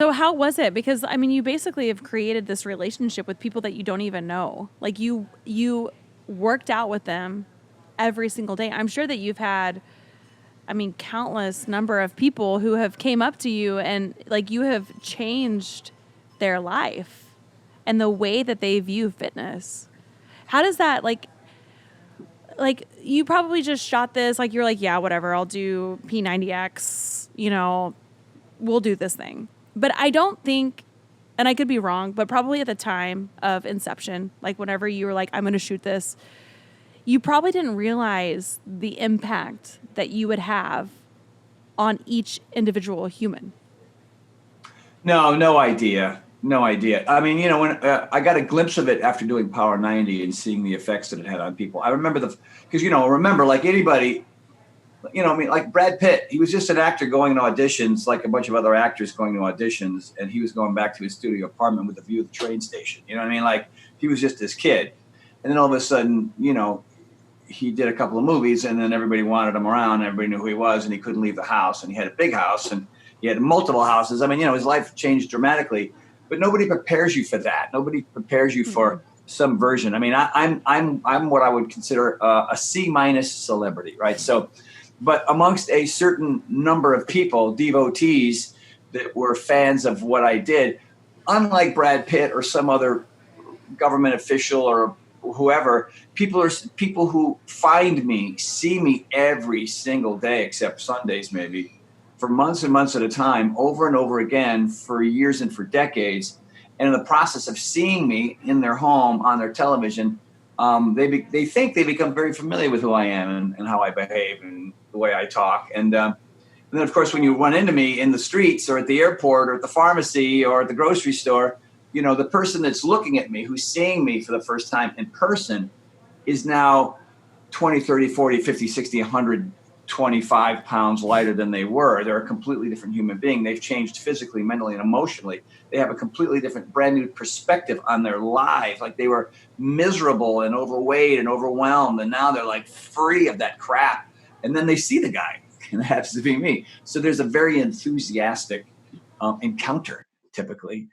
So how was it? Because I mean, you basically have created this relationship with people that you don't even know. Like you worked out with them every single day. I'm sure that you've had, I mean, countless number of people who have came up to you and like you have changed their life and the way that they view fitness. How does that like you probably just shot this like you're like, yeah, whatever, I'll do P90X, we'll do this thing. But I don't think, and I could be wrong, but probably at the time of inception, like whenever you were like, I'm going to shoot this, you probably didn't realize the impact that you would have on each individual human. No idea. No idea. I mean, when I got a glimpse of it after doing Power 90 and seeing the effects that it had on people, I remember because, remember like anybody, I mean, like Brad Pitt, he was just an actor going to auditions, like a bunch of other actors going to auditions. And he was going back to his studio apartment with a view of the train station. You know what I mean? Like he was just this kid. And then all of a sudden, he did a couple of movies and then everybody wanted him around. Everybody knew who he was and he couldn't leave the house. And he had a big house and he had multiple houses. I mean, his life changed dramatically, but nobody prepares you for that. Nobody prepares you for some version. I mean, I'm what I would consider a C- celebrity, right? So, but amongst a certain number of people, devotees that were fans of what I did, unlike Brad Pitt or some other government official or whoever, people who find me, see me every single day, except Sundays maybe, for months and months at a time, over and over again, for years and for decades. And in the process of seeing me in their home, on their television, they think they become very familiar with who I am and how I behave and the way I talk. And then, of course, when you run into me in the streets or at the airport or at the pharmacy or at the grocery store, the person that's looking at me, who's seeing me for the first time in person, is now 20, 30, 40, 50, 60, 125 pounds lighter than they were. They're a completely different human being. They've changed physically, mentally, and emotionally. They have a completely different, brand new perspective on their lives. Like they were miserable and overweight and overwhelmed, and now they're like free of that crap. And then they see the guy, and that happens to be me. So there's a very enthusiastic encounter, typically.